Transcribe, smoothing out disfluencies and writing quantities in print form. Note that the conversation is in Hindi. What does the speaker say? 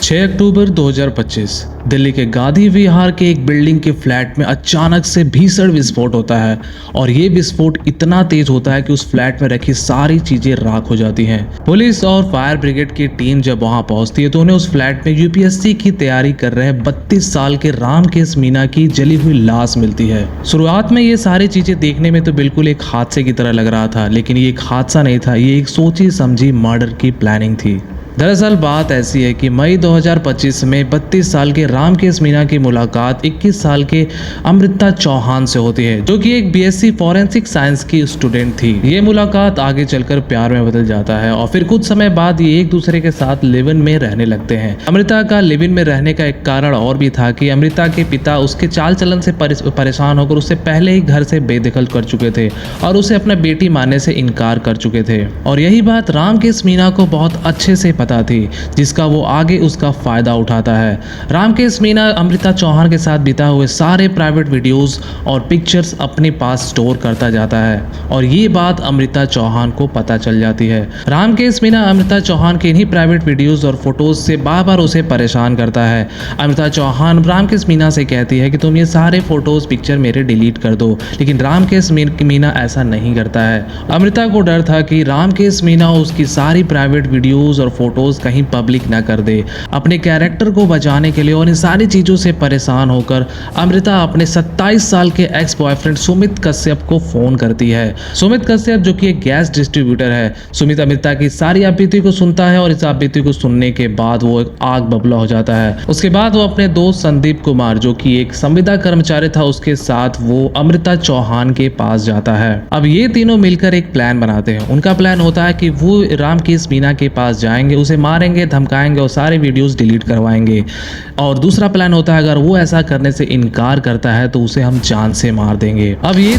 6 अक्टूबर 2025 दिल्ली के गांधी विहार के एक बिल्डिंग के फ्लैट में अचानक से भीषण विस्फोट होता है और ये विस्फोट इतना तेज होता है कि उस फ्लैट में रखी सारी चीजें राख हो जाती हैं। पुलिस और फायर ब्रिगेड की टीम जब वहां पहुंचती है तो उन्हें उस फ्लैट में यूपीएससी की तैयारी कर रहे 32 साल के रामकेश मीना की जली हुई लाश मिलती है। शुरुआत में ये सारी चीजें देखने में तो बिल्कुल एक हादसे की तरह लग रहा था, लेकिन ये एक हादसा नहीं था, ये एक सोची समझी मर्डर की प्लानिंग थी। दरअसल बात ऐसी है कि मई 2025 में 32 साल के रामकेश मीना की मुलाकात 21 साल के अमृता चौहान से होती है, जो कि एक बीएससी फॉरेंसिक साइंस की स्टूडेंट थी। ये मुलाकात आगे चलकर प्यार में बदल जाता है और फिर कुछ समय बाद ये एक दूसरे के साथ लिव इन में रहने लगते हैं। अमृता का लिव इन में रहने का एक कारण और भी था कि अमृता के पिता उसके चाल चलन से परेशान होकर उससे पहले ही घर से बेदखल कर चुके थे और उसे अपना बेटी मानने से इनकार कर चुके थे। और यही बात रामकेश मीना को बहुत अच्छे से थी, जिसका वो आगे उसका फायदा उठाता है। रामकेश मीना अमृता चौहान के साथ बिता हुए सारे प्राइवेट वीडियोस और पिक्चर्स अपने पास स्टोर करता जाता है और ये बात अमृता चौहान को पता चल जाती है। रामकेश मीना अमृता चौहान के इन्हीं प्राइवेट वीडियोस और फोटोज से बार बार उसे परेशान करता है। अमृता चौहान रामकेश मीना से कहती है कि तुम ये सारे फोटोज पिक्चर मेरे डिलीट कर दो, लेकिन रामकेश मीना ऐसा नहीं करता है। अमृता को डर था कि रामकेश मीना उसकी सारी प्राइवेट वीडियोस और फोटोज कहीं पब्लिक ना कर दे। अपने कैरेक्टर को बचाने के लिए और इन सारी चीजों से परेशान होकर अमृता अपने 27 साल के एक्स बॉयफ्रेंड सुमित कश्यप को फोन करती है। सुमित कश्यप जो कि एक गैस डिस्ट्रीब्यूटर है। सुमित अमृता की सारी आपबीती को सुनता है और इस आपबीती को सुनने के बाद वो एक आग बबूला हो जाता है। उसके बाद वो अपने दोस्त संदीप कुमार जो कि एक संविदा कर्मचारी था, उसके साथ वो अमृता चौहान के पास जाता है। अब ये तीनों मिलकर एक प्लान बनाते हैं। उनका प्लान होता है कि वो रामकेश मीना के पास जाएंगे, उसे मारेंगे, धमकाएंगे और सारे वीडियोस डिलीट करवाएंगे। और दूसरा प्लान होता है अगर वो ऐसा करने से इनकार करता है तो उसे हम जान से मार देंगे। अब ये